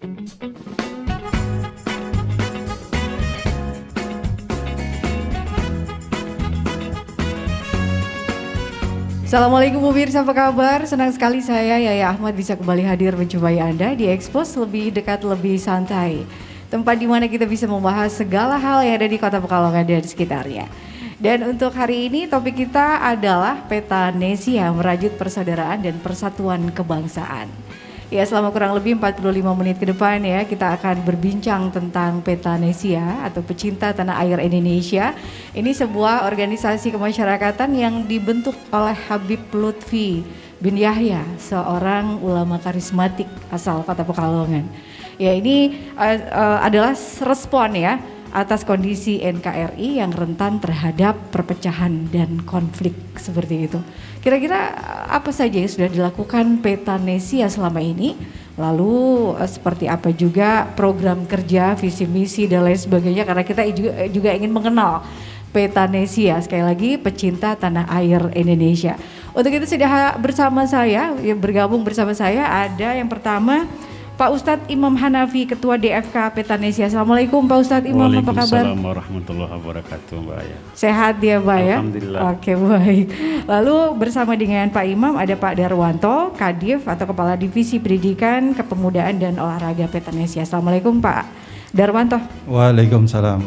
Assalamualaikum pemirsa, apa kabar? Senang sekali saya Yaya Ahmad bisa kembali hadir menjumpai Anda di Expose lebih dekat, lebih santai. Tempat di mana kita bisa membahas segala hal yang ada di Kota Pekalongan dan sekitarnya. Dan untuk hari ini topik kita adalah Petanesia, merajut persaudaraan dan persatuan kebangsaan. Ya, selama kurang lebih 45 menit ke depan ya, kita akan berbincang tentang Petanesia atau Pecinta Tanah Air Indonesia. Ini sebuah organisasi kemasyarakatan yang dibentuk oleh Habib Lutfi bin Yahya, seorang ulama karismatik asal Kota Pekalongan. Ya, ini adalah respon ya atas kondisi NKRI yang rentan terhadap perpecahan dan konflik seperti itu. Kira-kira apa saja yang sudah dilakukan Petanesia selama ini? Lalu seperti apa juga program kerja, visi misi dan lain sebagainya, karena kita juga ingin mengenal Petanesia, sekali lagi pecinta tanah air Indonesia. Untuk itu sudah bersama saya, bergabung bersama saya ada yang pertama Pak Ustadz Imam Hanafi, Ketua DFK Petanesia. Assalamualaikum Pak Ustadz Imam, apa kabar? Waalaikumsalam warahmatullahi wabarakatuh Mbak Aya. Sehat ya Pak ya? Alhamdulillah. Oke, baik. Lalu bersama dengan Pak Imam ada Pak Darwanto, Kadif atau Kepala Divisi Pendidikan, Kepemudaan dan Olahraga Petanesia. Assalamualaikum Pak Darwanto. Waalaikumsalam.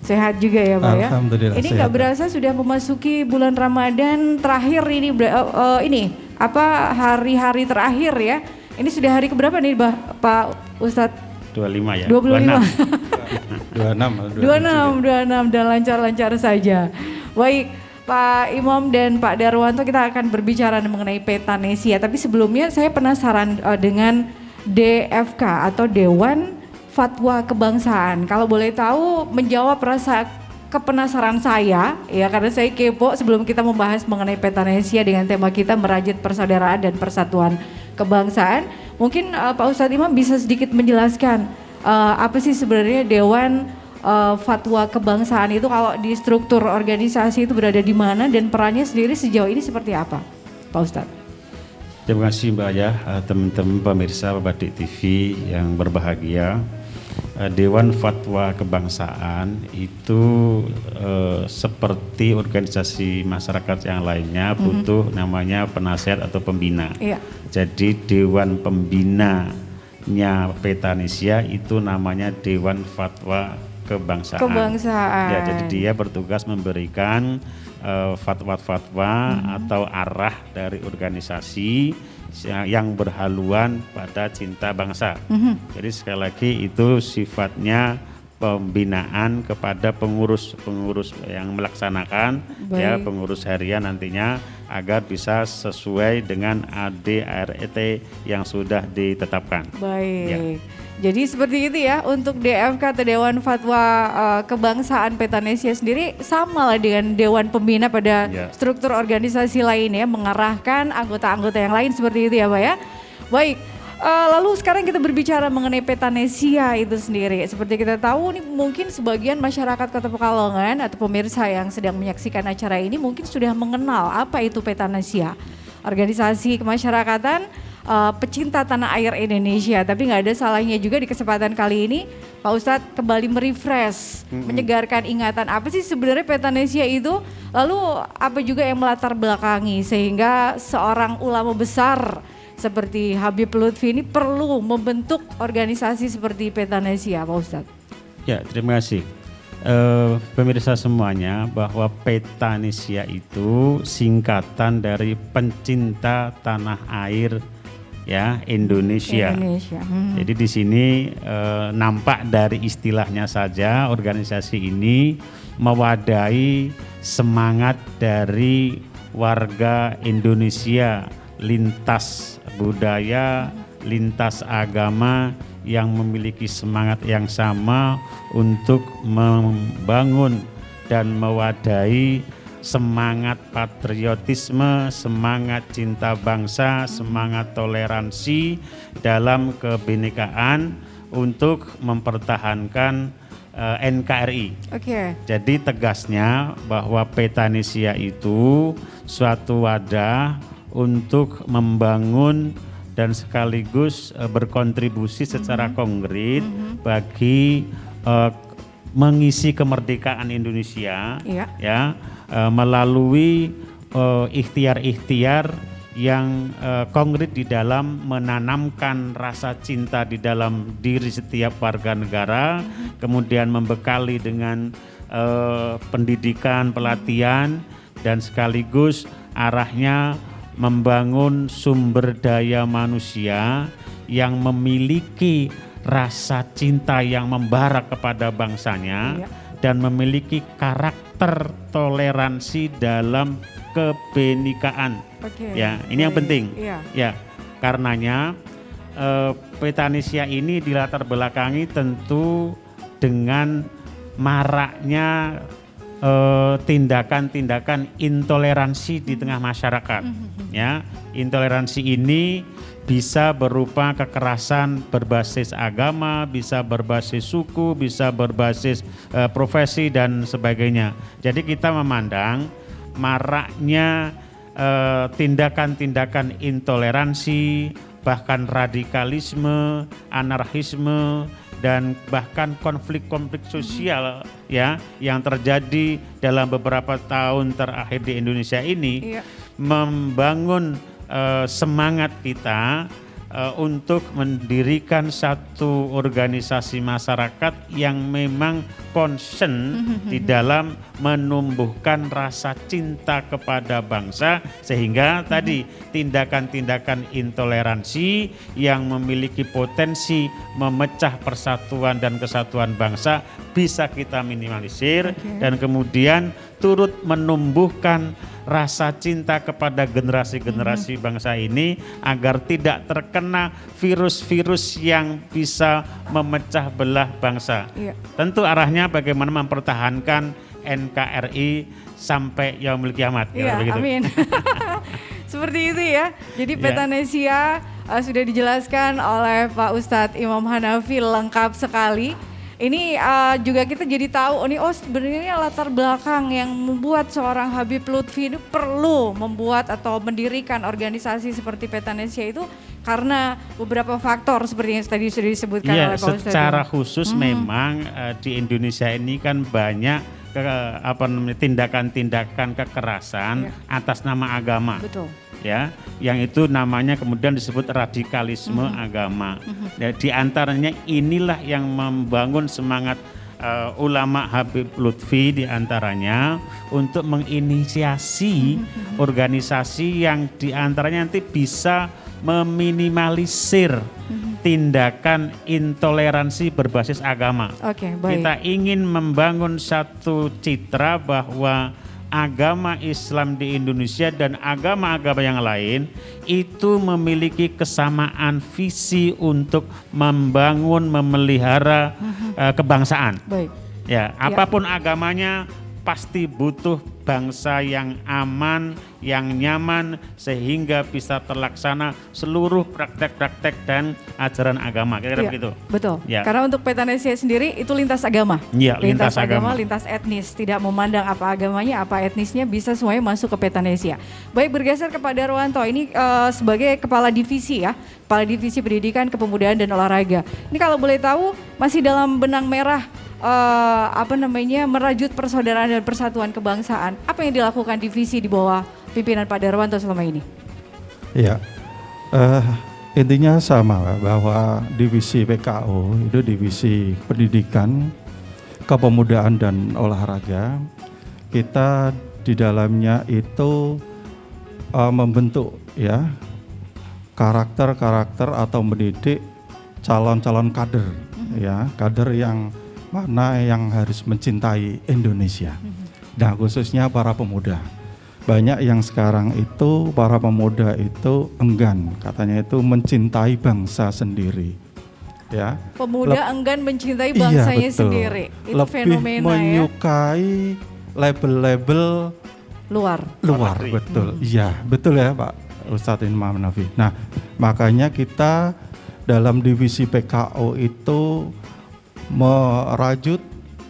Sehat juga ya Pak ya? Alhamdulillah. Ini nggak berasa sudah memasuki bulan Ramadan terakhir ini, hari-hari terakhir ya. Ini sudah hari keberapa nih Pak Ustadz? 25 ya? 25. 26 26. dan lancar-lancar saja. Baik Pak Imam dan Pak Darwanto, kita akan berbicara mengenai Petanesia. Tapi sebelumnya saya penasaran dengan DFK atau Dewan Fatwa Kebangsaan. Kalau boleh tahu menjawab rasa kepenasaran saya ya, karena saya kepo sebelum kita membahas mengenai Petanesia dengan tema kita merajut persaudaraan dan persatuan kebangsaan. Mungkin Pak Ustadz Imam bisa sedikit menjelaskan apa sih sebenarnya Dewan Fatwa Kebangsaan itu, kalau di struktur organisasi itu berada di mana dan perannya sendiri sejauh ini seperti apa Pak Ustadz? Terima kasih Mbak Aya, teman-teman pemirsa Badik TV yang berbahagia. Dewan Fatwa Kebangsaan itu seperti organisasi masyarakat yang lainnya butuh namanya penasihat atau pembina. Iya. Jadi Dewan Pembinanya Petanesia itu namanya Dewan Fatwa Kebangsaan. Ya, jadi dia bertugas memberikan fatwa-fatwa atau arah dari organisasi yang berhaluan pada cinta bangsa. Jadi sekali lagi itu sifatnya pembinaan kepada pengurus yang melaksanakan. Baik. Ya, pengurus harian nantinya agar bisa sesuai dengan AD/ART yang sudah ditetapkan. Baik. Ya. Jadi seperti itu ya untuk DFK atau Dewan Fatwa Kebangsaan Petanesia sendiri, sama lah dengan Dewan Pembina pada struktur organisasi lain ya, mengarahkan anggota-anggota yang lain seperti itu ya Pak ya. Baik, lalu sekarang kita berbicara mengenai Petanesia itu sendiri. Seperti kita tahu nih, mungkin sebagian masyarakat Kota Pekalongan atau pemirsa yang sedang menyaksikan acara ini mungkin sudah mengenal apa itu Petanesia. Organisasi kemasyarakatan pecinta tanah air Indonesia. Tapi nggak ada salahnya juga di kesempatan kali ini Pak Ustadz kembali merefresh, menyegarkan ingatan apa sih sebenarnya Petanesia itu, lalu apa juga yang melatar belakangi sehingga seorang ulama besar seperti Habib Lutfi ini perlu membentuk organisasi seperti Petanesia Pak Ustadz. Ya, terima kasih. Pemirsa semuanya, bahwa Petanesia itu singkatan dari pencinta tanah air ya Indonesia. Jadi di sini nampak dari istilahnya saja organisasi ini mewadahi semangat dari warga Indonesia lintas budaya, lintas agama yang memiliki semangat yang sama untuk membangun dan mewadahi semangat patriotisme, semangat cinta bangsa, semangat toleransi dalam kebinekaan untuk mempertahankan NKRI. Jadi tegasnya bahwa Petanesia itu suatu wadah untuk membangun dan sekaligus berkontribusi secara konkret bagi mengisi kemerdekaan Indonesia, ya, melalui ikhtiar-ikhtiar yang konkret di dalam menanamkan rasa cinta di dalam diri setiap warga negara, kemudian membekali dengan pendidikan, pelatihan, dan sekaligus arahnya membangun sumber daya manusia yang memiliki rasa cinta yang membara kepada bangsanya dan memiliki karakter toleransi dalam kebenekaan. Ya, ini yang penting. Ya, karenanya Petanesia ini dilatar belakangi tentu dengan maraknya tindakan-tindakan intoleransi di tengah masyarakat. Ya, intoleransi ini bisa berupa kekerasan berbasis agama, bisa berbasis suku, bisa berbasis profesi dan sebagainya. Jadi kita memandang maraknya tindakan-tindakan intoleransi, bahkan radikalisme, anarkisme, dan bahkan konflik-konflik sosial ya yang terjadi dalam beberapa tahun terakhir di Indonesia ini membangun semangat kita untuk mendirikan satu organisasi masyarakat yang memang concern di dalam menumbuhkan rasa cinta kepada bangsa, sehingga tadi tindakan-tindakan intoleransi yang memiliki potensi memecah persatuan dan kesatuan bangsa bisa kita minimalisir dan kemudian turut menumbuhkan rasa cinta kepada generasi-generasi bangsa ini agar tidak terkena virus-virus yang bisa memecah belah bangsa. Tentu arahnya bagaimana mempertahankan NKRI sampai yaumil kiamat. Amin. Seperti itu ya. Jadi Petanesia sudah dijelaskan oleh Pak Ustadz Imam Hanafi lengkap sekali. Ini juga kita jadi tahu sebenarnya latar belakang yang membuat seorang Habib Lutfi itu perlu membuat atau mendirikan organisasi seperti Petanesia itu karena beberapa faktor seperti yang tadi sudah disebutkan oleh Pak Ustadz. Secara khusus memang di Indonesia ini kan banyak tindakan-tindakan kekerasan atas nama agama. Betul. Ya, yang itu namanya kemudian disebut radikalisme agama. Di antaranya inilah yang membangun semangat ulama Habib Lutfi di antaranya untuk menginisiasi organisasi yang di antaranya nanti bisa meminimalisir tindakan intoleransi berbasis agama. Kita ingin membangun satu citra bahwa agama Islam di Indonesia dan agama-agama yang lain itu memiliki kesamaan visi untuk membangun, memelihara kebangsaan. Ya, apapun agamanya pasti butuh bangsa yang aman, yang nyaman sehingga bisa terlaksana seluruh praktek-praktek dan ajaran agama. Kira-kira begitu. Betul. Ya. Karena untuk Petanesia sendiri itu lintas agama. Iya, lintas agama, lintas etnis, tidak memandang apa agamanya, apa etnisnya, bisa semuanya masuk ke Petanesia. Baik, bergeser kepada Darwanto, ini sebagai kepala divisi ya, kepala divisi pendidikan, kepemudaan dan olahraga. Ini kalau boleh tahu masih dalam benang merah merajut persaudaraan dan persatuan kebangsaan. Apa yang dilakukan divisi di bawah pimpinan Pak Darwanto selama ini? Ya, intinya sama bahwa divisi PKO itu divisi pendidikan, kepemudaan dan olahraga. Kita di dalamnya itu membentuk ya karakter-karakter atau mendidik calon-calon kader ya, kader yang mana yang harus mencintai Indonesia. Nah, khususnya para pemuda. Banyak yang sekarang itu para pemuda itu enggan, katanya itu mencintai bangsa sendiri. Ya. Pemuda enggan mencintai bangsanya sendiri. Itu lebih fenomena menyukai label-label luar, betul. Iya, betul ya Pak Ustadz Imam Hanafi. Nah, makanya kita dalam divisi PKO itu merajut,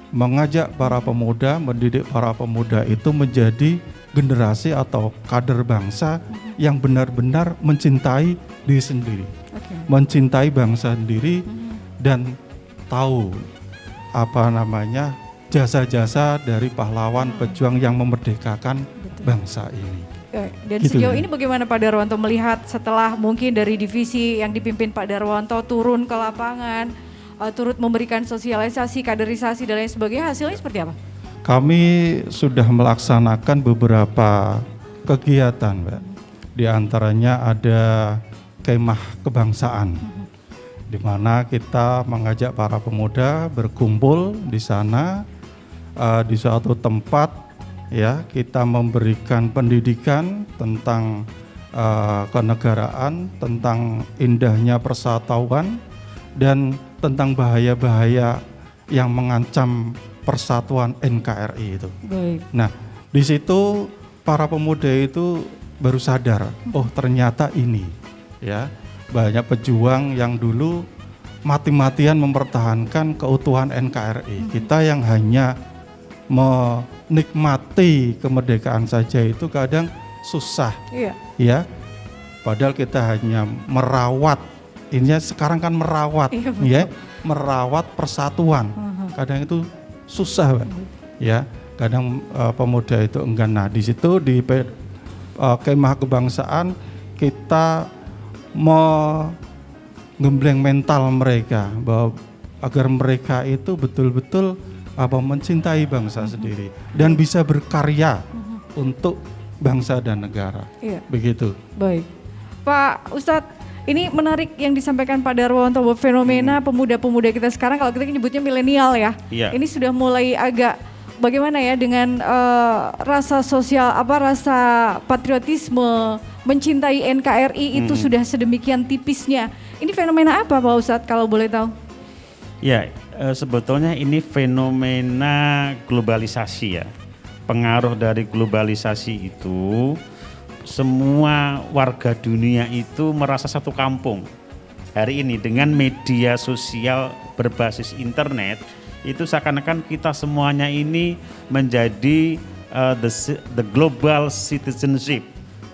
mengajak para pemuda, mendidik para pemuda itu menjadi generasi atau kader bangsa yang benar-benar mencintai diri sendiri, mencintai bangsa sendiri dan tahu jasa-jasa dari pahlawan pejuang yang memerdekakan bangsa ini. Dan gitu, sejauh ini bagaimana Pak Darwanto melihat setelah mungkin dari divisi yang dipimpin Pak Darwanto turun ke lapangan, turut memberikan sosialisasi, kaderisasi dan lain sebagainya, hasilnya seperti apa? Kami sudah melaksanakan beberapa kegiatan, Mbak. Di antaranya ada kemah kebangsaan, di mana kita mengajak para pemuda berkumpul di sana, di suatu tempat, ya, kita memberikan pendidikan tentang kenegaraan, tentang indahnya persatuan, dan tentang bahaya-bahaya yang mengancam persatuan NKRI itu. Baik. Nah, di situ para pemuda itu baru sadar, oh ternyata ini, ya, banyak pejuang yang dulu mati-matian mempertahankan keutuhan NKRI. Kita yang hanya menikmati kemerdekaan saja itu kadang susah, ya. Padahal kita hanya merawat, ini sekarang kan merawat, ya, merawat persatuan. Kadang itu susah, Pak. Ya, kadang pemuda itu enggan. Nah, di situ di kemah kebangsaan kita menggembleng mental mereka bahwa agar mereka itu betul-betul mencintai bangsa sendiri dan bisa berkarya untuk bangsa dan negara. Begitu. Baik. Pak Ustadz, ini menarik yang disampaikan Pak Darwanto bahwa fenomena pemuda-pemuda kita sekarang, kalau kita nyebutnya milenial ya. Ini sudah mulai agak bagaimana ya dengan rasa sosial, rasa patriotisme, mencintai NKRI itu sudah sedemikian tipisnya. Ini fenomena apa Pak Ustadz kalau boleh tahu? Ya, sebetulnya ini fenomena globalisasi ya. Pengaruh dari globalisasi itu, semua warga dunia itu merasa satu kampung. Hari ini dengan media sosial berbasis internet, itu seakan-akan kita semuanya ini menjadi the global citizenship.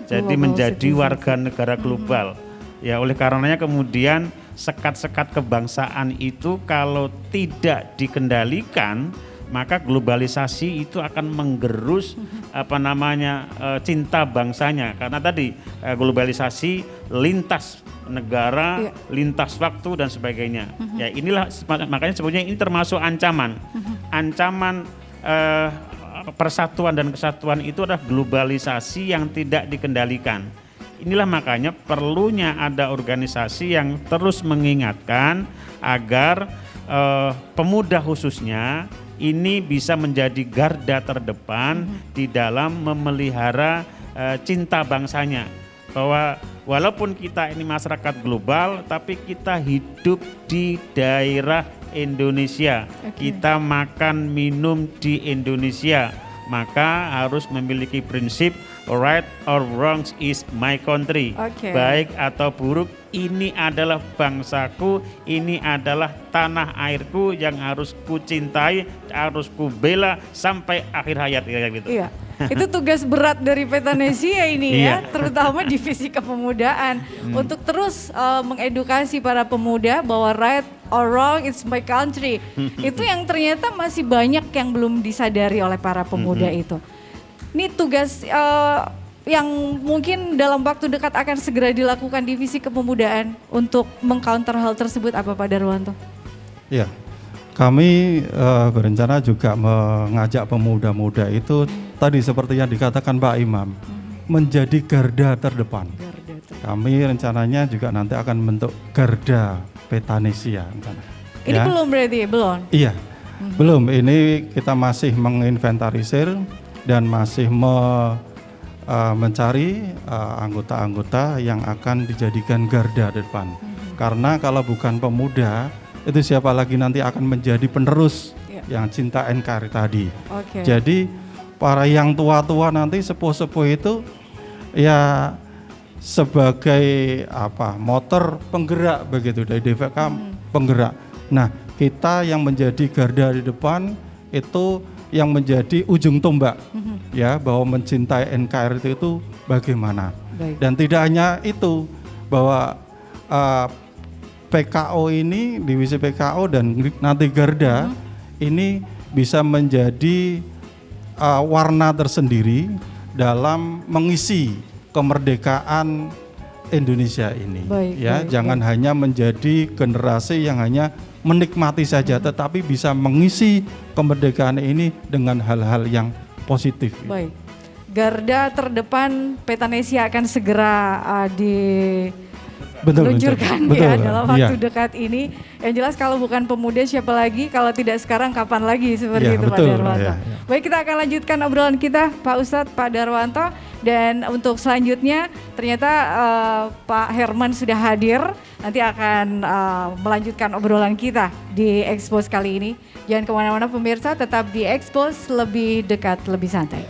Jadi menjadi warga negara global. Ya, oleh karenanya kemudian sekat-sekat kebangsaan itu kalau tidak dikendalikan, maka globalisasi itu akan menggerus cinta bangsanya. Karena tadi globalisasi lintas negara, lintas waktu dan sebagainya. Ya, inilah makanya sebetulnya ini termasuk ancaman. Ancaman persatuan dan kesatuan itu adalah globalisasi yang tidak dikendalikan. Inilah makanya perlunya ada organisasi yang terus mengingatkan agar pemuda khususnya ini bisa menjadi garda terdepan di dalam memelihara cinta bangsanya. Bahwa walaupun kita ini masyarakat global, tapi kita hidup di daerah Indonesia. Kita makan minum di Indonesia. Maka harus memiliki prinsip right or wrong is my country. Baik atau buruk, ini adalah bangsaku, ini adalah tanah airku yang harus ku cintai, harus ku bela sampai akhir hayat gitu. Iya. Itu tugas berat dari Petanesia ini ya, terutama divisi kepemudaan untuk terus mengedukasi para pemuda bahwa right or wrong it's my country. Itu yang ternyata masih banyak yang belum disadari oleh para pemuda itu. Ini tugas yang mungkin dalam waktu dekat akan segera dilakukan divisi kepemudaan untuk mengcounter hal tersebut apa Pak Darwanto? Ya, kami berencana juga mengajak pemuda-muda itu tadi seperti yang dikatakan Pak Imam, menjadi garda terdepan. Kami rencananya juga nanti akan membentuk garda Petanesia. Ini belum berarti belum? Iya, belum. Ini kita masih menginventarisir dan masih mencari anggota-anggota yang akan dijadikan garda depan. Karena kalau bukan pemuda, itu siapa lagi nanti akan menjadi penerus yang cinta NKRI tadi. Jadi para yang tua-tua nanti sepuh-sepuh itu ya sebagai motor penggerak begitu dari DPK penggerak. Nah, kita yang menjadi garda di depan itu yang menjadi ujung tombak ya bahwa mencintai NKRI itu bagaimana. Dan tidak hanya itu, bahwa PKO ini, divisi PKO dan nanti Garda ini bisa menjadi warna tersendiri dalam mengisi kemerdekaan Indonesia ini. Jangan hanya menjadi generasi yang hanya menikmati saja, tetapi bisa mengisi kemerdekaan ini dengan hal-hal yang positif. Baik. Garda terdepan Petanesia akan segera diluncurkan dalam waktu dekat ini. Yang jelas kalau bukan pemuda siapa lagi, kalau tidak sekarang kapan lagi, seperti itu betul, Pak Darwanto. Baik, kita akan lanjutkan obrolan kita Pak Ustadz, Pak Darwanto. Dan untuk selanjutnya ternyata Pak Herman sudah hadir, nanti akan melanjutkan obrolan kita di Expose kali ini. Jangan kemana-mana pemirsa, tetap di Expose, lebih dekat, lebih santai.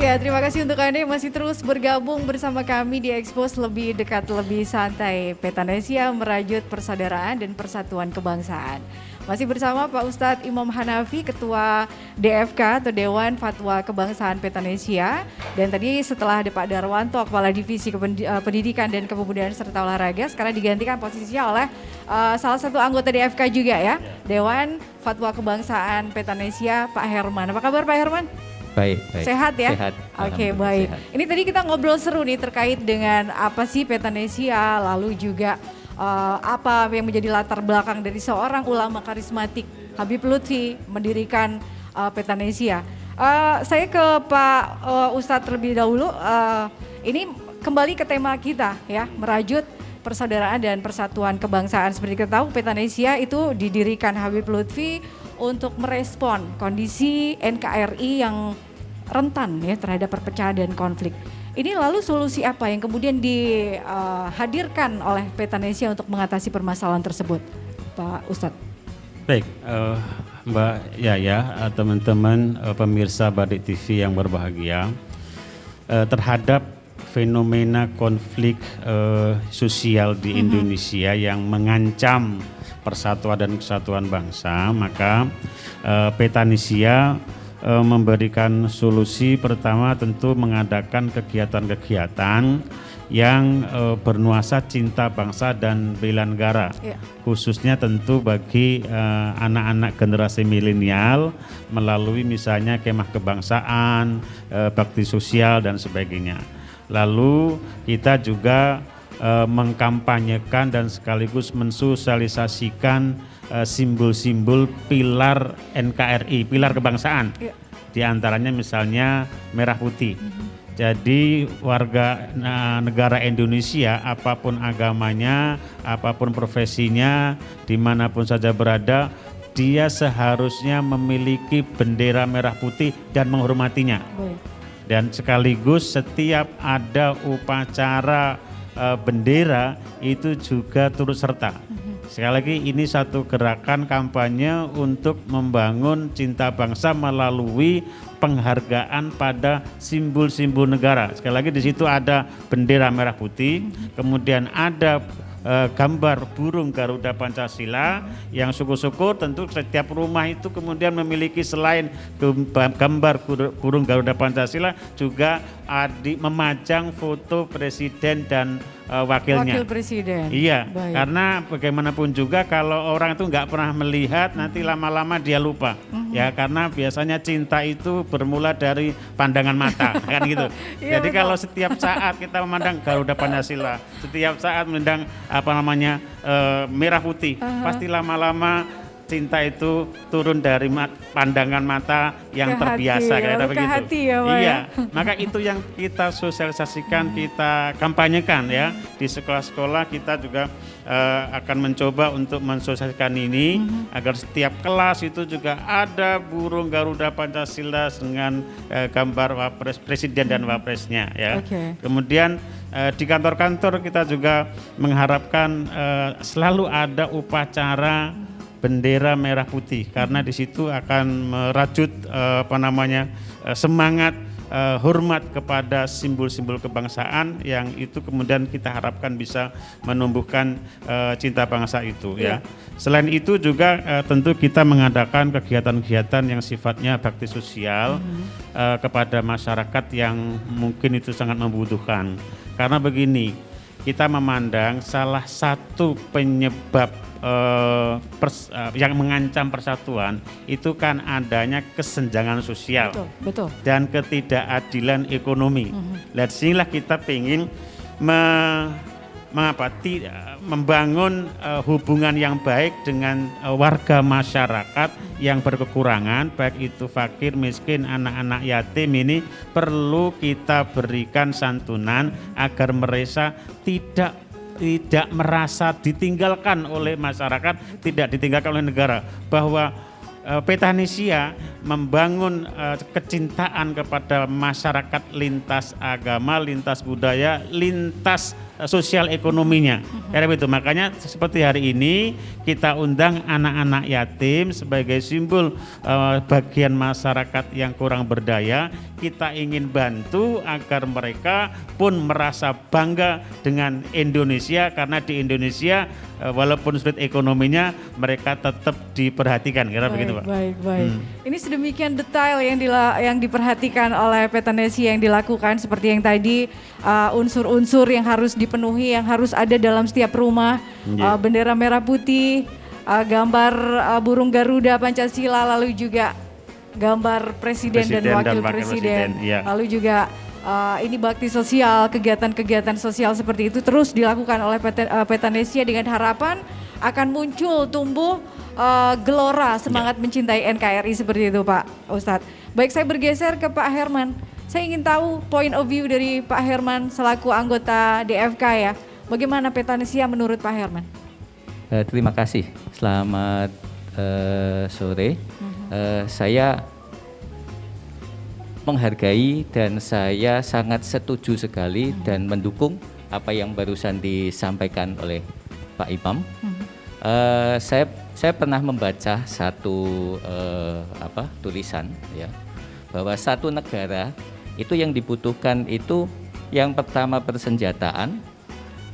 Ya, terima kasih untuk Anda yang masih terus bergabung bersama kami di Expose, lebih dekat, lebih santai. Petanesia merajut persaudaraan dan persatuan kebangsaan. Masih bersama Pak Ustadz Imam Hanafi, Ketua DFK atau Dewan Fatwa Kebangsaan Petanesia. Dan tadi setelah ada Pak Darwanto, Kepala Divisi Pendidikan dan Kepemudaan serta Olahraga, sekarang digantikan posisinya oleh salah satu anggota DFK juga ya, Dewan Fatwa Kebangsaan Petanesia, Pak Herman. Apa kabar Pak Herman? Baik. Sehat ya? Sehat. Oke, baik. Sehat. Ini tadi kita ngobrol seru nih terkait dengan apa sih Petanesia, lalu juga apa yang menjadi latar belakang dari seorang ulama karismatik Habib Lutfi mendirikan Petanesia. Saya ke Pak Ustadz terlebih dahulu. Ini kembali ke tema kita ya, merajut persaudaraan dan persatuan kebangsaan. Seperti kita tahu Petanesia itu didirikan Habib Lutfi untuk merespon kondisi NKRI yang rentan ya terhadap perpecahan dan konflik. Ini lalu solusi apa yang kemudian dihadirkan oleh Petanesia untuk mengatasi permasalahan tersebut, Pak Ustadz? Baik, Mbak Yaya, teman-teman pemirsa Badik TV yang berbahagia, terhadap fenomena konflik sosial di Indonesia yang mengancam persatuan dan kesatuan bangsa, maka Petanesia memberikan solusi. Pertama tentu mengadakan kegiatan-kegiatan yang bernuansa cinta bangsa dan bela negara, khususnya tentu bagi anak-anak generasi milenial melalui misalnya kemah kebangsaan, bakti sosial dan sebagainya. Lalu kita juga mengkampanyekan dan sekaligus mensosialisasikan simbol-simbol pilar NKRI, pilar kebangsaan. Di antaranya misalnya merah putih. Jadi warga negara Indonesia apapun agamanya, apapun profesinya, dimanapun saja berada, dia seharusnya memiliki bendera merah putih dan menghormatinya. Dan sekaligus setiap ada upacara bendera itu juga turut serta. Sekali lagi ini satu gerakan kampanye untuk membangun cinta bangsa melalui penghargaan pada simbol-simbol negara. Sekali lagi di situ ada bendera merah putih, kemudian ada gambar burung Garuda Pancasila yang syukur-syukur tentu setiap rumah itu kemudian memiliki selain gambar burung Garuda Pancasila juga memajang foto presiden dan wakilnya. Wakil presiden. Iya, baik. Karena bagaimanapun juga kalau orang itu nggak pernah melihat nanti lama-lama dia lupa. Ya karena biasanya cinta itu bermula dari pandangan mata kan gitu. Iya, Jadi betul. kalau setiap saat kita memandang Garuda Pancasila, setiap saat memandang merah putih, pasti lama-lama cinta itu turun dari pandangan mata yang terbiasa kayak begitu. Hati ya, Pak, iya, maka itu yang kita sosialisasikan, kita kampanyekan ya di sekolah-sekolah. Kita juga akan mencoba untuk mensosialisasikan ini agar setiap kelas itu juga ada burung Garuda Pancasila dengan gambar wapres presiden dan wapresnya ya. Kemudian di kantor-kantor kita juga mengharapkan selalu ada upacara bendera merah putih karena di situ akan merajut semangat hormat kepada simbol-simbol kebangsaan yang itu kemudian kita harapkan bisa menumbuhkan cinta bangsa itu ya. Selain itu juga tentu kita mengadakan kegiatan-kegiatan yang sifatnya bakti sosial kepada masyarakat yang mungkin itu sangat membutuhkan. Karena begini, kita memandang salah satu penyebab yang mengancam persatuan itu kan adanya kesenjangan sosial betul. Dan ketidakadilan ekonomi. Dan sinilah kita ingin membangun hubungan yang baik dengan warga masyarakat yang berkekurangan, baik itu fakir, miskin, anak-anak yatim. Ini perlu kita berikan santunan agar mereka tidak merasa ditinggalkan oleh masyarakat, tidak ditinggalkan oleh negara, bahwa Petanesia membangun kecintaan kepada masyarakat lintas agama, lintas budaya, lintas sosial ekonominya. Karena itu makanya seperti hari ini kita undang anak-anak yatim sebagai simbol bagian masyarakat yang kurang berdaya. Kita ingin bantu agar mereka pun merasa bangga dengan Indonesia, karena di Indonesia walaupun sulit ekonominya mereka tetap diperhatikan. Kira begitu Pak. Baik. Ini sedemikian detail yang diperhatikan oleh Petanesia yang dilakukan, seperti yang tadi unsur-unsur yang harus dipenuhi, yang harus ada dalam setiap rumah, bendera merah putih, gambar burung Garuda Pancasila, lalu juga gambar presiden dan wakil presiden. Lalu juga ini bakti sosial, kegiatan-kegiatan sosial seperti itu terus dilakukan oleh Petanesia dengan harapan akan muncul, tumbuh gelora semangat mencintai NKRI seperti itu Pak Ustadz. Baik, saya bergeser ke Pak Herman. Saya ingin tahu point of view dari Pak Herman selaku anggota DFK ya. Bagaimana Petanesia menurut Pak Herman? Terima kasih. Selamat sore. Saya menghargai dan saya sangat setuju sekali dan mendukung apa yang barusan disampaikan oleh Pak Imam. Saya pernah membaca satu tulisan ya, bahwa satu negara itu yang dibutuhkan itu yang pertama persenjataan,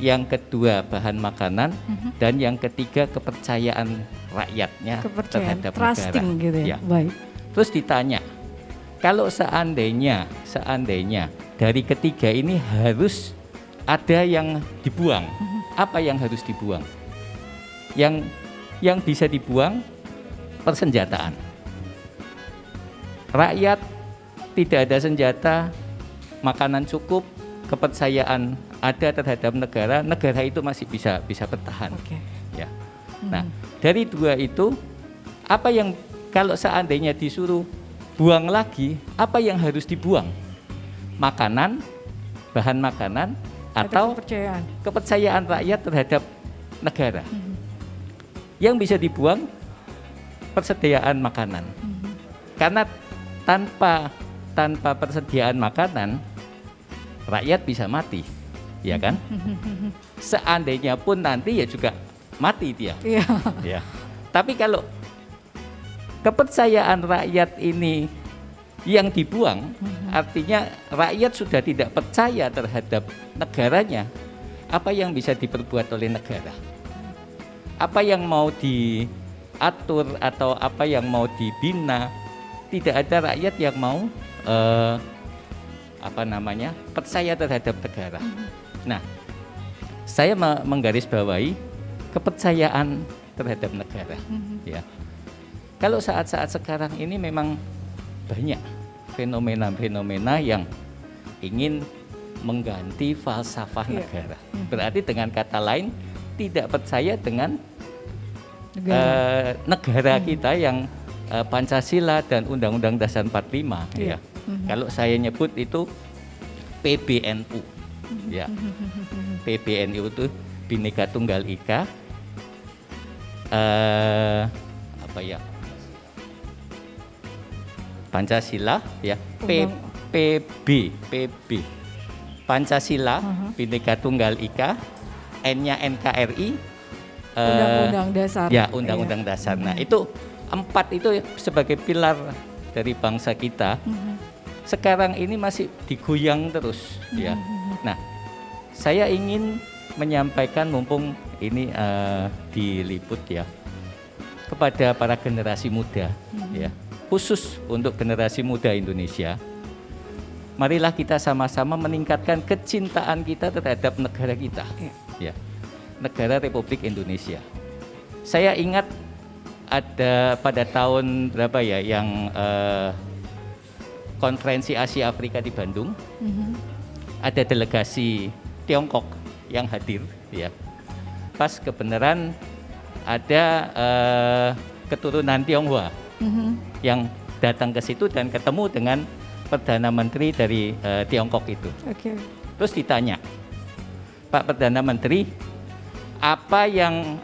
yang kedua bahan makanan, dan yang ketiga kepercayaan rakyatnya terhadap negara. Gitu ya. Baik. Terus ditanya, kalau seandainya dari ketiga ini harus ada yang dibuang, apa yang harus dibuang? Yang bisa dibuang persenjataan. Rakyat tidak ada senjata, makanan cukup, kepercayaan ada terhadap negara itu masih bisa bertahan. Ya. Nah, dari dua itu apa yang kalau seandainya disuruh buang lagi, apa yang harus dibuang? Makanan, bahan makanan, atau kepercayaan rakyat terhadap negara. Yang bisa dibuang persediaan makanan. Karena tanpa persediaan makanan, rakyat bisa mati, ya kan? Seandainya pun nanti ya juga mati dia. Ya. Tapi kalau kepercayaan rakyat ini yang dibuang, artinya rakyat sudah tidak percaya terhadap negaranya. Apa yang bisa diperbuat oleh negara? Apa yang mau diatur atau apa yang mau dibina? Tidak ada rakyat yang mau percaya terhadap negara. Nah, saya menggarisbawahi kepercayaan terhadap negara. Ya. Kalau saat-saat sekarang ini memang banyak fenomena-fenomena yang ingin mengganti falsafah negara. Berarti dengan kata lain tidak percaya dengan negara kita yang Pancasila dan Undang-Undang Dasar 45. Ya. Kalau saya nyebut itu PBNU. Ya. PBNU itu Bhinneka Tunggal Ika. Pancasila ya. PB Pancasila, Bhinneka Tunggal Ika, N-nya NKRI, Undang-Undang Dasar. Ya, Undang-Undang Dasar. Nah, itu 4 itu sebagai pilar dari bangsa kita. sekarang ini masih digoyang terus ya. Nah, saya ingin menyampaikan mumpung ini diliput ya kepada para generasi muda ya, khusus untuk generasi muda Indonesia. Marilah kita sama-sama meningkatkan kecintaan kita terhadap negara kita ya, negara Republik Indonesia. Saya ingat ada pada tahun berapa ya yang konferensi Asia Afrika di Bandung, ada delegasi Tiongkok yang hadir ya. Pas kebenaran ada keturunan Tionghoa yang datang ke situ dan ketemu dengan Perdana Menteri dari Tiongkok itu. Terus ditanya, Pak Perdana Menteri, apa yang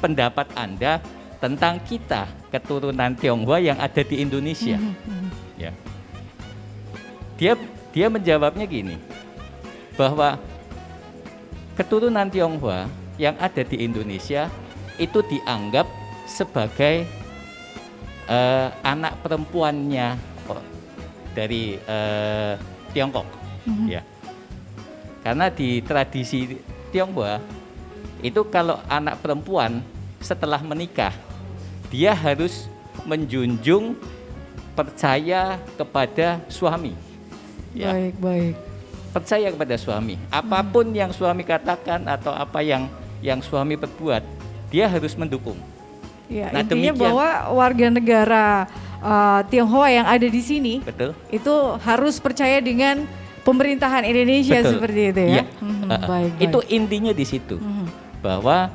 pendapat Anda tentang kita keturunan Tionghoa yang ada di Indonesia? Ya. Dia menjawabnya gini, bahwa keturunan Tionghoa yang ada di Indonesia itu dianggap sebagai anak perempuannya dari Tiongkok, ya. Karena di tradisi Tionghoa itu kalau anak perempuan setelah menikah dia harus menjunjung percaya kepada suami. Ya. Baik. Percaya kepada suami. Apapun yang suami katakan atau apa yang suami perbuat, dia harus mendukung. Ya, nah, intinya demikian, bahwa warga negara Tionghoa yang ada di sini, betul, itu harus percaya dengan pemerintahan Indonesia, betul, seperti itu ya. Baik. Itu intinya di situ, bahwa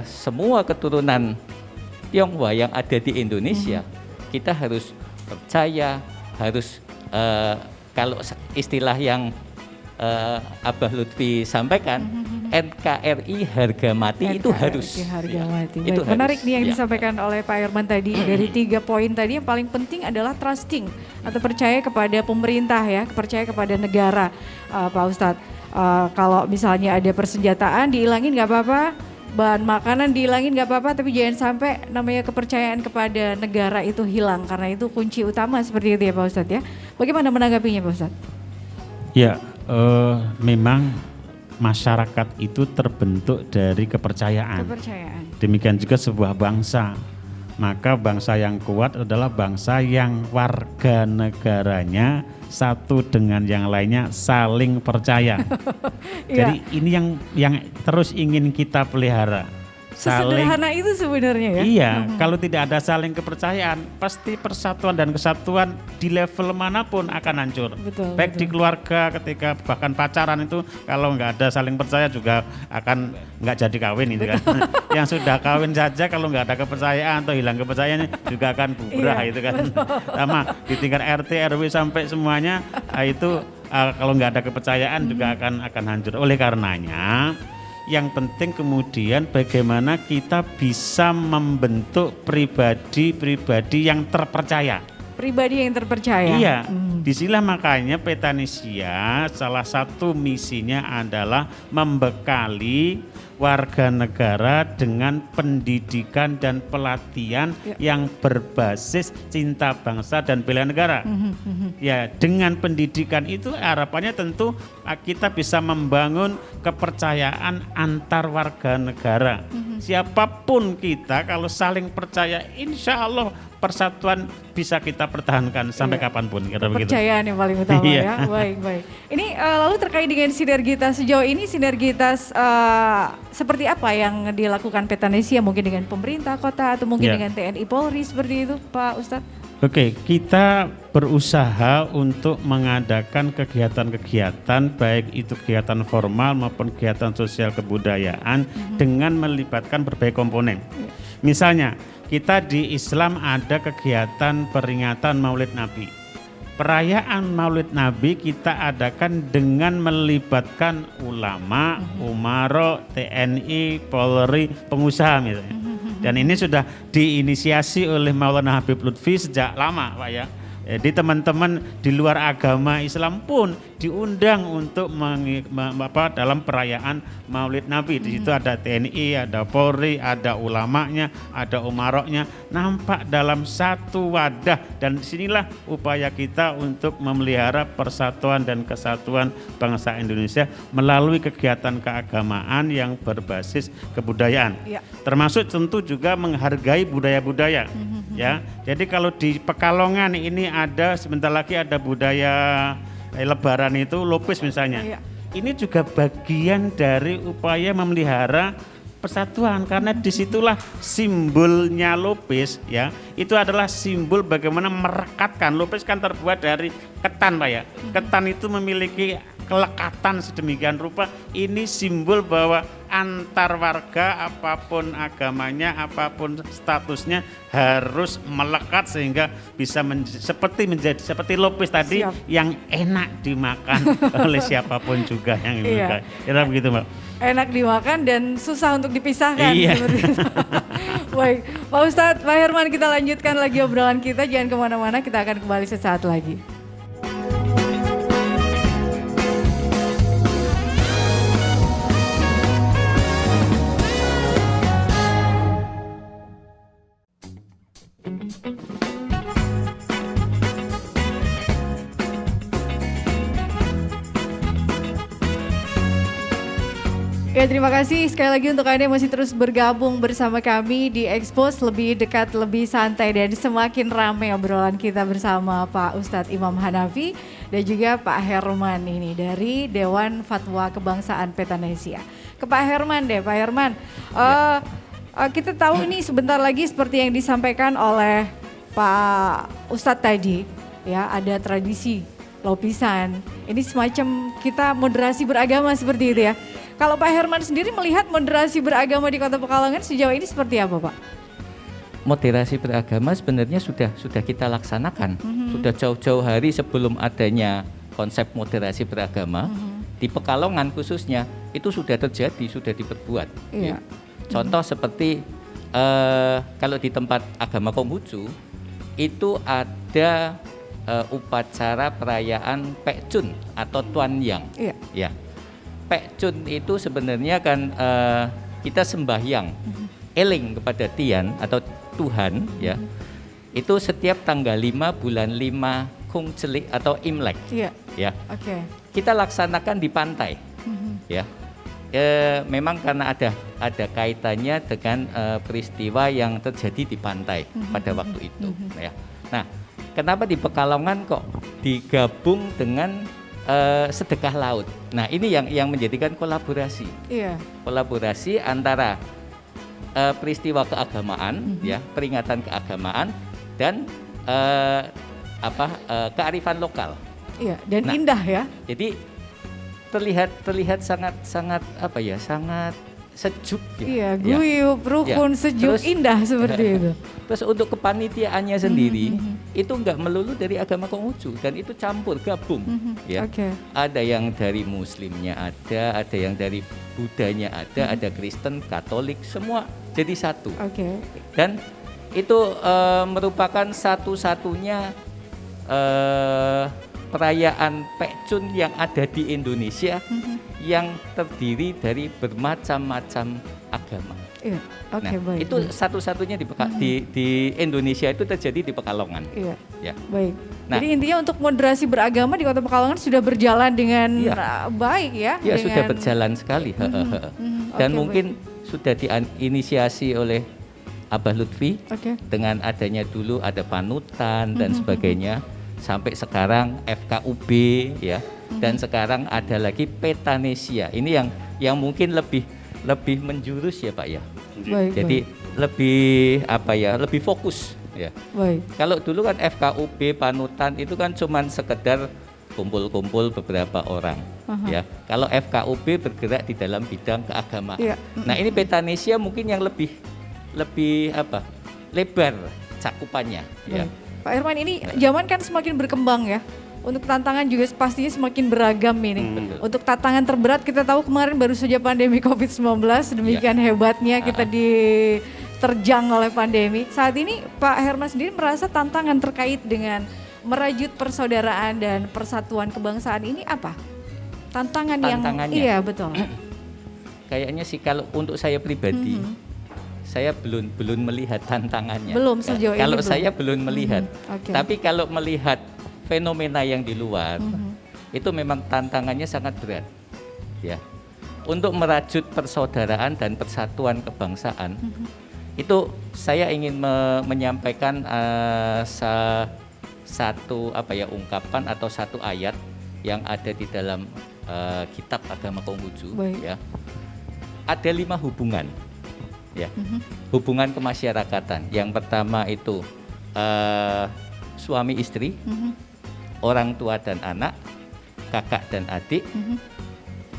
semua keturunan Tionghoa yang ada di Indonesia, kita harus percaya, harus kalau istilah yang Abah Lutfi sampaikan, NKRI harga mati, NKRI itu harus. Harga mati. Itu menarik harus, nih yang disampaikan oleh Pak Herman tadi. Dari 3 poin tadi yang paling penting adalah trusting atau percaya kepada pemerintah ya, percaya kepada negara, Pak Ustadz. Kalau misalnya ada persenjataan dihilangin nggak apa-apa, bahan makanan dihilangin nggak apa-apa, tapi jangan sampai namanya kepercayaan kepada negara itu hilang, karena itu kunci utama seperti itu ya Pak Ustadz ya. Bagaimana menanggapinya Pak Ustadz? Ya, memang masyarakat itu terbentuk dari kepercayaan. Demikian juga sebuah bangsa. Maka bangsa yang kuat adalah bangsa yang warga negaranya satu dengan yang lainnya saling percaya. Jadi ini yang terus ingin kita pelihara. Sesederhana itu sebenarnya ya. Iya, kalau tidak ada saling kepercayaan, pasti persatuan dan kesatuan di level manapun akan hancur. Baik di keluarga, ketika bahkan pacaran itu kalau nggak ada saling percaya juga akan nggak jadi kawin itu kan. Yang sudah kawin saja kalau nggak ada kepercayaan atau hilang kepercayaannya juga akan bubrah itu kan. Sama di tingkat RT, RW sampai semuanya itu kalau nggak ada kepercayaan juga akan hancur. Oleh karenanya yang penting kemudian bagaimana kita bisa membentuk pribadi-pribadi yang terpercaya. Pribadi yang terpercaya. Iya, disinilah makanya Petanesia salah satu misinya adalah membekali warga negara dengan pendidikan dan pelatihan yang berbasis cinta bangsa dan bela negara. Ya, dengan pendidikan itu harapannya tentu kita bisa membangun kepercayaan antar warga negara. Siapapun kita kalau saling percaya, insya Allah persatuan bisa kita pertahankan sampai kapanpun. Kepercayaan yang paling utama ya. Baik. Ini lalu terkait dengan sinergitas sejauh ini, sinergitas seperti apa yang dilakukan Petanesia mungkin dengan pemerintah kota atau mungkin dengan TNI Polri seperti itu Pak Ustadz? Oke, kita berusaha untuk mengadakan kegiatan-kegiatan baik itu kegiatan formal maupun kegiatan sosial kebudayaan dengan melibatkan berbagai komponen. Misalnya, kita di Islam ada kegiatan peringatan Maulid Nabi. Perayaan Maulid Nabi kita adakan dengan melibatkan ulama, umaro, TNI, Polri, pengusaha misalnya. Dan ini sudah diinisiasi oleh Maulana Habib Lutfi sejak lama Pak ya, Jadi teman-teman di luar agama Islam pun diundang untuk dalam perayaan Maulid Nabi. Di situ ada TNI, ada Polri, ada ulamanya, ada umaroknya, nampak dalam satu wadah. Dan disinilah upaya kita untuk memelihara persatuan dan kesatuan bangsa Indonesia melalui kegiatan keagamaan yang berbasis kebudayaan. Ya. Termasuk tentu juga menghargai budaya-budaya. Ya, jadi kalau di Pekalongan ini ada sebentar lagi ada budaya Lebaran itu lupis misalnya. Ya. Ini juga bagian dari upaya memelihara persatuan karena disitulah simbolnya lupis ya. Itu adalah simbol bagaimana merekatkan. Lupis kan terbuat dari ketan Pak ya. Ketan itu memiliki kelekatan sedemikian rupa, ini simbol bahwa antar warga apapun agamanya, apapun statusnya harus melekat sehingga bisa seperti lupis tadi. Siap. Yang enak dimakan oleh siapapun juga yang dimakan. Kira begitu Mbak. Enak dimakan dan susah untuk dipisahkan. Iya. Baik, Pak Ustadz, Pak Herman, kita lanjutkan lagi obrolan kita, jangan kemana-mana, kita akan kembali sesaat lagi. Ya, terima kasih sekali lagi untuk Anda yang masih terus bergabung bersama kami di Expose Lebih Dekat, Lebih Santai, dan semakin ramai obrolan kita bersama Pak Ustadz Imam Hanafi dan juga Pak Herman ini dari Dewan Fatwa Kebangsaan Petanesia. Ke Pak Herman deh, Pak Herman. Kita tahu ini sebentar lagi seperti yang disampaikan oleh Pak Ustadz tadi, ya ada tradisi lopisan. Ini semacam kita moderasi beragama seperti itu ya. Kalau Pak Herman sendiri melihat moderasi beragama di Kota Pekalongan sejauh ini seperti apa Pak? Moderasi beragama sebenarnya sudah kita laksanakan. Sudah jauh-jauh hari sebelum adanya konsep moderasi beragama. Di Pekalongan khususnya itu sudah terjadi, sudah diperbuat. Iya. Contoh seperti kalau di tempat agama Konghucu itu ada upacara perayaan Pek Chun atau Tuan Yang. Iya. Ya. Pek Chun itu sebenarnya kan kita sembahyang eling kepada Tian atau Tuhan ya. Itu setiap tanggal 5 bulan 5 Kung Celik atau Imlek. Iya. Ya. Oke. Kita laksanakan di pantai. Ya. Memang karena ada kaitannya dengan peristiwa yang terjadi di pantai pada waktu itu ya. Nah, kenapa di Pekalongan kok digabung dengan sedekah laut? Nah, ini yang menjadikan kolaborasi. Iya. Kolaborasi antara peristiwa keagamaan, ya, peringatan keagamaan dan kearifan lokal. Iya. Dan indah ya. Jadi terlihat sangat sangat sejuk. Iya, guyup, rukun, sejuk, terus, indah seperti itu. Terus untuk kepanitiaannya sendiri itu enggak melulu dari agama Konghucu dan itu campur gabung. Ya, ada yang dari Muslimnya ada yang dari Budanya ada Kristen, Katolik, semua jadi satu. Dan itu merupakan satu-satunya perayaan Pek Chun yang ada di Indonesia yang terdiri dari bermacam-macam agama. Iya. Baik. Itu satu-satunya di Indonesia itu terjadi di Pekalongan. Iya. Ya. Baik. Nah, jadi intinya untuk moderasi beragama di Kota Pekalongan sudah berjalan dengan baik ya. Ya, sudah berjalan sekali. Dan mungkin sudah diinisiasi oleh Abah Lutfi dengan adanya dulu ada panutan dan sebagainya. Sampai sekarang FKUB ya, dan sekarang ada lagi Petanesia. Ini yang mungkin lebih menjurus ya Pak ya. Baik, jadi lebih fokus ya. Baik. Kalau dulu kan FKUB panutan itu kan cuman sekedar kumpul-kumpul beberapa orang ya. Kalau FKUB bergerak di dalam bidang keagamaan. Nah, ini Petanesia mungkin yang lebih lebar cakupannya ya. Pak Herman, ini zaman kan semakin berkembang ya. Untuk tantangan juga pastinya semakin beragam ini. Untuk tantangan terberat kita tahu kemarin baru saja pandemi COVID-19, demikian hebatnya kita diterjang oleh pandemi. Saat ini Pak Herman sendiri merasa tantangan terkait dengan merajut persaudaraan dan persatuan kebangsaan ini apa? Tantangannya. Iya betul. Kayaknya sih kalau untuk saya pribadi, saya belum melihat tantangannya. Belum sejauh ini. Kalau saya belum melihat. Okay. Tapi kalau melihat fenomena yang di luar, itu memang tantangannya sangat berat. Ya. Untuk merajut persaudaraan dan persatuan kebangsaan, itu saya ingin menyampaikan satu ungkapan atau satu ayat yang ada di dalam kitab agama Konghucu. Ya. Ada 5 hubungan, ya, hubungan kemasyarakatan. Yang pertama itu suami istri, orang tua dan anak, kakak dan adik,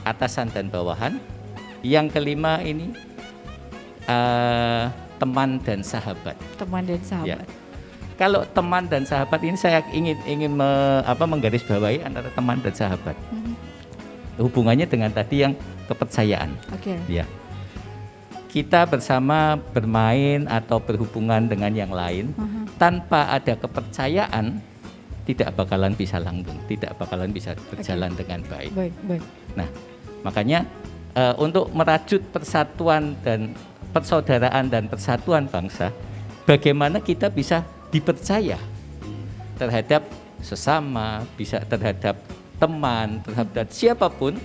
atasan dan bawahan. Yang kelima ini teman dan sahabat. Teman dan sahabat. Ya. Kalau teman dan sahabat ini saya ingin menggarisbawahi antara teman dan sahabat. Hubungannya dengan tadi yang kepercayaan. Okay. Ya. Kita bersama bermain atau berhubungan dengan yang lain tanpa ada kepercayaan tidak bakalan bisa langgeng, tidak bakalan bisa berjalan dengan baik. Baik. Nah, makanya untuk merajut persatuan dan persaudaraan dan persatuan bangsa, bagaimana kita bisa dipercaya terhadap sesama, bisa terhadap teman, terhadap siapapun.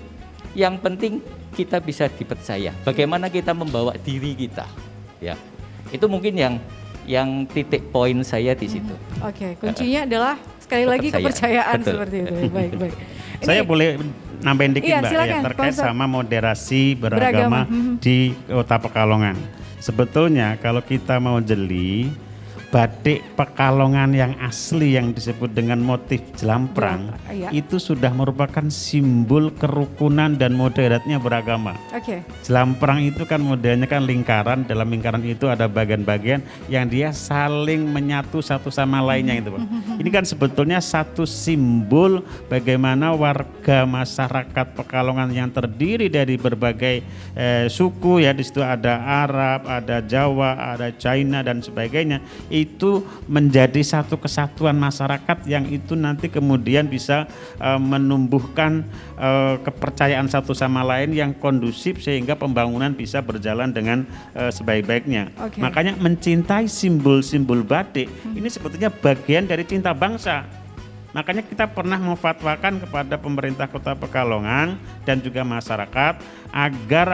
Yang penting kita bisa dipercaya. Bagaimana kita membawa diri kita, ya. Itu mungkin yang titik poin saya di situ. Oke, kuncinya adalah sekali lagi kepercayaan. Betul. Seperti itu. Baik. Saya boleh nambahin dikit, Mbak, silakan, ya, terkait sama moderasi beragama di Kota Pekalongan. Sebetulnya kalau kita mau jeli, batik Pekalongan yang asli yang disebut dengan motif jelamprang itu sudah merupakan simbol kerukunan dan moderatnya beragama. Jelamprang itu kan modelnya kan lingkaran, dalam lingkaran itu ada bagian-bagian yang dia saling menyatu satu sama lainnya itu, Pak. Ini kan sebetulnya satu simbol bagaimana warga masyarakat Pekalongan yang terdiri dari berbagai suku, ya, di situ ada Arab, ada Jawa, ada China dan sebagainya. Itu menjadi satu kesatuan masyarakat yang itu nanti kemudian bisa menumbuhkan kepercayaan satu sama lain yang kondusif sehingga pembangunan bisa berjalan dengan sebaik-baiknya. Makanya mencintai simbol-simbol batik ini sebetulnya bagian dari cinta bangsa. Makanya kita pernah memfatwakan kepada pemerintah Kota Pekalongan dan juga masyarakat agar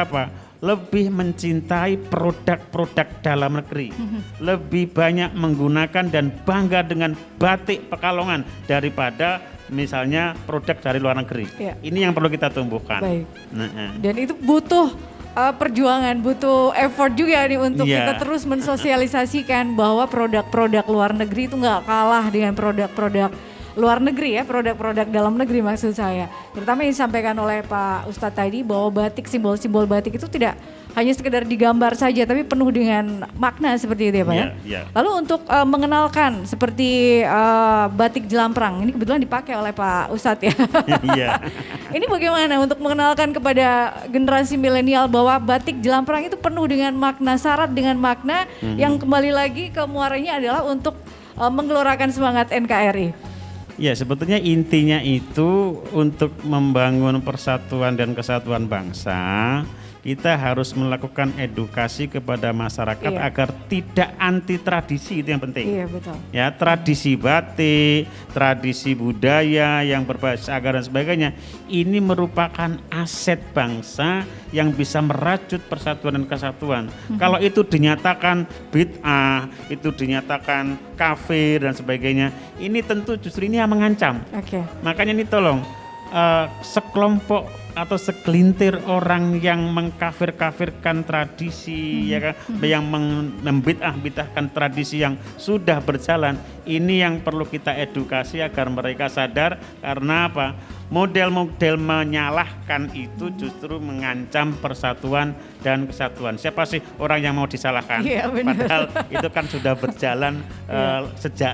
lebih mencintai produk-produk dalam negeri, lebih banyak menggunakan dan bangga dengan batik Pekalongan daripada misalnya produk dari luar negeri. Ini yang perlu kita tumbuhkan. Dan itu butuh perjuangan, butuh effort juga nih untuk kita terus mensosialisasikan bahwa produk-produk luar negeri itu nggak kalah dengan produk-produk luar negeri, ya, produk-produk dalam negeri maksud saya. Terutama yang disampaikan oleh Pak Ustadz tadi bahwa batik, simbol-simbol batik itu tidak hanya sekedar digambar saja tapi penuh dengan makna seperti itu, ya Pak, ya. Lalu untuk mengenalkan seperti batik jelamprang, ini kebetulan dipakai oleh Pak Ustadz, ya. Ini bagaimana untuk mengenalkan kepada generasi milenial bahwa batik jelamprang itu penuh dengan makna, syarat dengan makna yang kembali lagi ke muaranya adalah untuk menggelorakan semangat NKRI. Ya, sebetulnya intinya itu untuk membangun persatuan dan kesatuan bangsa, kita harus melakukan edukasi kepada masyarakat agar tidak anti tradisi, itu yang penting. Betul. Ya, tradisi batik, tradisi budaya yang berbasis agama dan sebagainya, ini merupakan aset bangsa yang bisa merajut persatuan dan kesatuan. Kalau itu dinyatakan bid'ah, itu dinyatakan kafir dan sebagainya, ini tentu justru ini yang mengancam. Makanya ini tolong sekelompok atau segelintir orang yang mengkafir-kafirkan tradisi, ya kan, yang membid'ah-bid'ahkan tradisi yang sudah berjalan, ini yang perlu kita edukasi agar mereka sadar, karena apa? Model-model menyalahkan itu justru mengancam persatuan dan kesatuan. Siapa sih orang yang mau disalahkan? Padahal itu kan sudah berjalan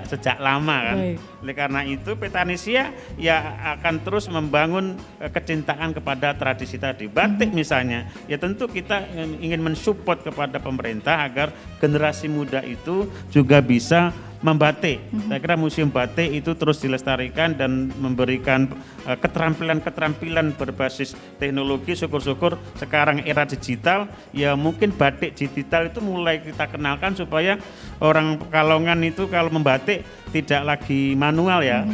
sejak lama kan. Oleh karena itu Petanesia ya akan terus membangun kecintaan kepada tradisi tadi. Batik misalnya, ya tentu kita ingin mensupport kepada pemerintah agar generasi muda itu juga bisa membatik. Saya kira museum batik itu terus dilestarikan dan memberikan keterampilan-keterampilan berbasis teknologi. Syukur-syukur sekarang era digital, ya mungkin batik digital itu mulai kita kenalkan supaya orang Pekalongan itu kalau membatik tidak lagi manual ya,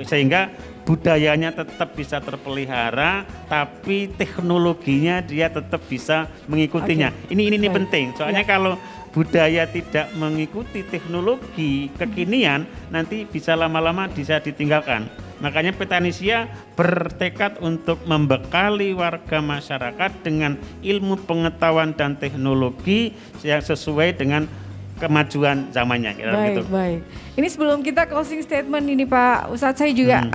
sehingga budayanya tetap bisa terpelihara, tapi teknologinya dia tetap bisa mengikutinya. Ini penting, soalnya kalau budaya tidak mengikuti teknologi kekinian, nanti bisa lama-lama bisa ditinggalkan. Makanya Petanesia bertekad untuk membekali warga masyarakat dengan ilmu pengetahuan dan teknologi yang sesuai dengan kemajuan zamannya. Baik, gitu. Baik. Ini sebelum kita closing statement ini Pak Ustadz, saya juga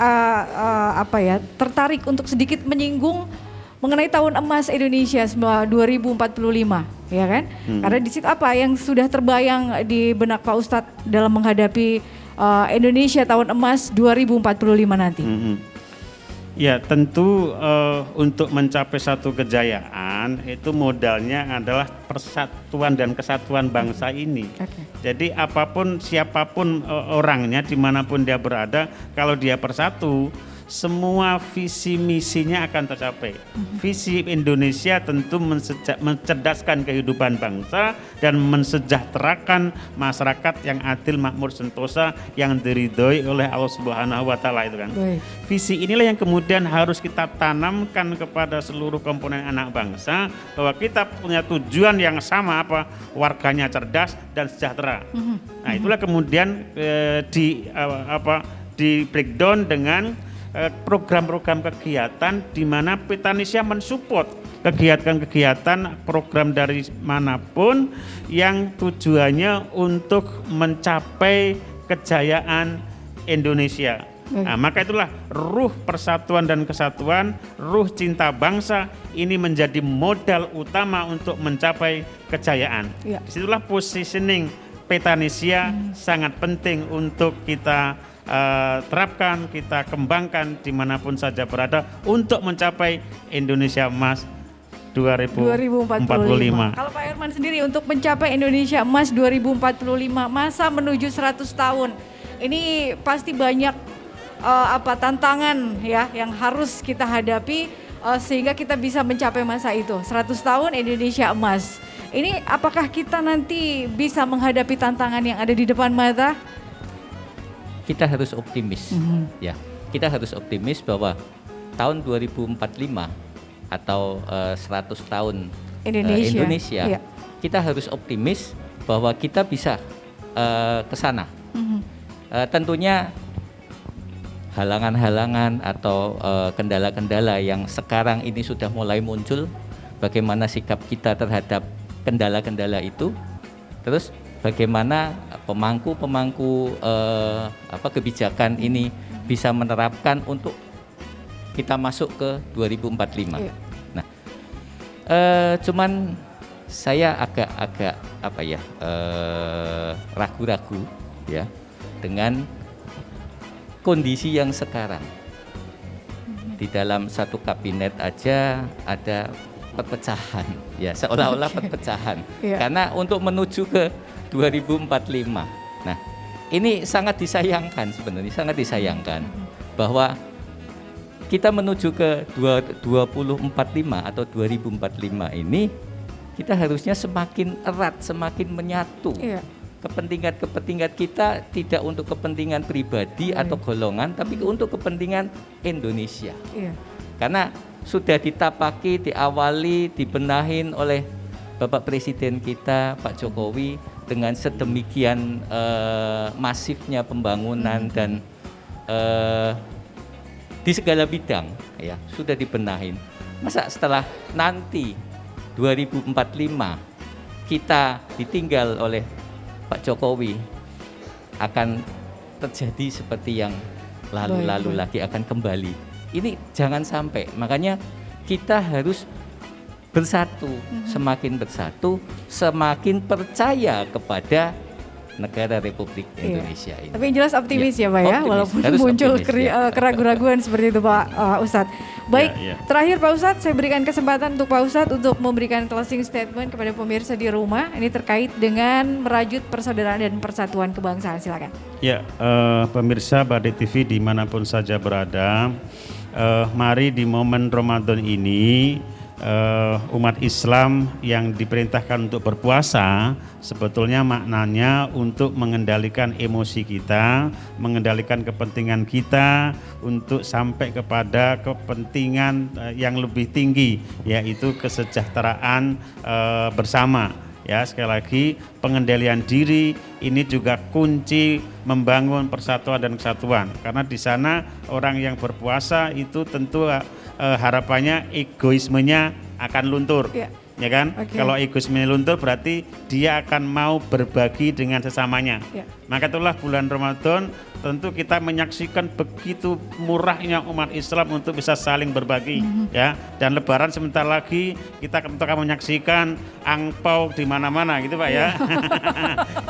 tertarik untuk sedikit menyinggung mengenai tahun emas Indonesia 2045, ya kan? Karena di situ apa yang sudah terbayang di benak Pak Ustadz dalam menghadapi Indonesia tahun emas 2045 nanti? Ya tentu untuk mencapai satu kejayaan itu modalnya adalah persatuan dan kesatuan bangsa ini. Jadi apapun siapapun orangnya dimanapun dia berada, kalau dia bersatu, semua visi misinya akan tercapai. Visi Indonesia tentu mencerdaskan kehidupan bangsa dan mensejahterakan masyarakat yang adil, makmur, sentosa, yang diridhoi oleh Allah Subhanahu wa taala itu kan. Visi inilah yang kemudian harus kita tanamkan kepada seluruh komponen anak bangsa, bahwa kita punya tujuan yang sama, apa? Warganya cerdas dan sejahtera. Nah, itulah kemudian di breakdown dengan program-program kegiatan di mana Petanesia mensupport kegiatan-kegiatan program dari manapun yang tujuannya untuk mencapai kejayaan Indonesia. Nah, maka itulah ruh persatuan dan kesatuan, ruh cinta bangsa ini menjadi modal utama untuk mencapai kejayaan. Disitulah positioning Petanesia sangat penting untuk kita terapkan, kita kembangkan dimanapun saja berada untuk mencapai Indonesia Emas 2045. Kalau Pak Herman sendiri untuk mencapai Indonesia Emas 2045, masa menuju 100 tahun, ini pasti banyak tantangan ya yang harus kita hadapi sehingga kita bisa mencapai masa itu 100 tahun Indonesia Emas. Ini apakah kita nanti bisa menghadapi tantangan yang ada di depan mata? Kita harus optimis, ya. Kita harus optimis bahwa tahun 2045 atau 100 tahun Indonesia, kita harus optimis bahwa kita bisa ke sana. Tentunya halangan-halangan atau kendala-kendala yang sekarang ini sudah mulai muncul, bagaimana sikap kita terhadap kendala-kendala itu, terus bagaimana pemangku kebijakan ini bisa menerapkan untuk kita masuk ke 2045. Nah, cuman saya agak ragu-ragu ya dengan kondisi yang sekarang. Di dalam satu kabinet aja ada perpecahan, ya seolah-olah perpecahan. Karena untuk menuju ke 2045. Nah, ini sangat disayangkan sebenarnya, sangat disayangkan bahwa kita menuju ke 2045 atau 2045 ini kita harusnya semakin erat, semakin menyatu. Kepentingan kita tidak untuk kepentingan pribadi atau golongan, tapi untuk kepentingan Indonesia. Karena sudah ditapaki, diawali, dibenahin oleh Bapak Presiden kita, Pak Jokowi, dengan sedemikian masifnya pembangunan dan di segala bidang ya sudah dibenahin. Masa setelah nanti 2045 kita ditinggal oleh Pak Jokowi akan terjadi seperti yang lalu-lalu lagi akan kembali. Ini jangan sampai. Makanya kita harus bersatu, semakin bersatu, semakin percaya kepada negara Republik Indonesia ini. Tapi yang jelas optimis ya Pak ya, walaupun harus muncul optimis, keraguan-raguan seperti itu Pak Ustadz. Baik, terakhir Pak Ustadz, saya berikan kesempatan untuk Pak Ustadz untuk memberikan closing statement kepada pemirsa di rumah. Ini terkait dengan merajut persaudaraan dan persatuan kebangsaan, silakan. Ya, pemirsa Badik TV dimanapun saja berada, mari di momen Ramadan ini umat Islam yang diperintahkan untuk berpuasa sebetulnya maknanya untuk mengendalikan emosi kita, mengendalikan kepentingan kita untuk sampai kepada kepentingan yang lebih tinggi, yaitu kesejahteraan bersama. Ya, sekali lagi pengendalian diri ini juga kunci membangun persatuan dan kesatuan, karena di sana orang yang berpuasa itu tentu harapannya egoismenya akan luntur, ya kan? Kalau egoisme luntur berarti dia akan mau berbagi dengan sesamanya. Maka itulah bulan Ramadan tentu kita menyaksikan begitu murahnya umat Islam untuk bisa saling berbagi, ya. Dan Lebaran sebentar lagi kita akan menyaksikan angpau di mana-mana, gitu Pak ya.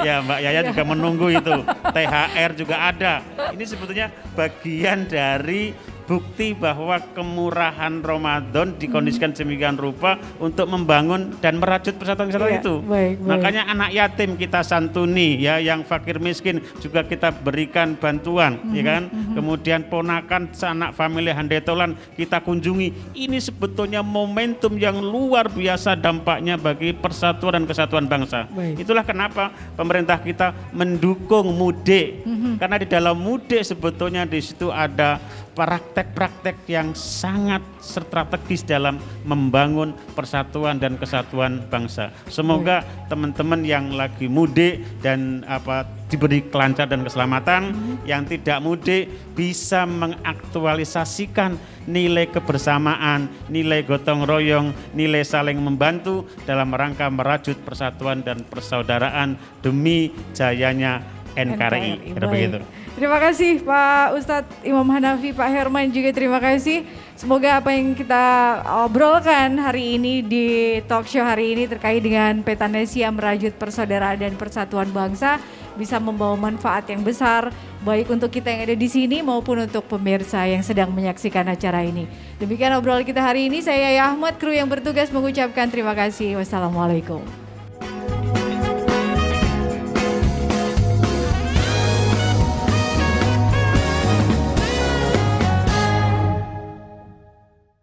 Ya Mbak Yaya juga menunggu itu. THR juga ada. Ini sebetulnya bagian dari bukti bahwa kemurahan Ramadan dikondisikan demikian rupa untuk membangun dan merajut persatuan itu. Makanya anak yatim kita santuni, ya, yang fakir miskin juga kita berikan bantuan, ya kan. Kemudian ponakan sanak famili handetolan kita kunjungi. Ini sebetulnya momentum yang luar biasa dampaknya bagi persatuan dan kesatuan bangsa. Itulah kenapa pemerintah kita mendukung mudik, karena di dalam mudik sebetulnya di situ ada praktek-praktek yang sangat strategis dalam membangun persatuan dan kesatuan bangsa. Semoga teman-teman yang lagi mudik dan diberi kelancaran dan keselamatan, yang tidak mudik bisa mengaktualisasikan nilai kebersamaan, nilai gotong royong, nilai saling membantu dalam rangka merajut persatuan dan persaudaraan demi jayanya NKRI. Begitu. Terima kasih Pak Ustadz Imam Hanafi, Pak Herman juga terima kasih. Semoga apa yang kita obrolkan hari ini di talk show hari ini terkait dengan Petanesia merajut persaudaraan dan persatuan bangsa bisa membawa manfaat yang besar baik untuk kita yang ada di sini maupun untuk pemirsa yang sedang menyaksikan acara ini. Demikian obrolan kita hari ini. Saya Yaya Ahmad, kru yang bertugas mengucapkan terima kasih. Wassalamualaikum.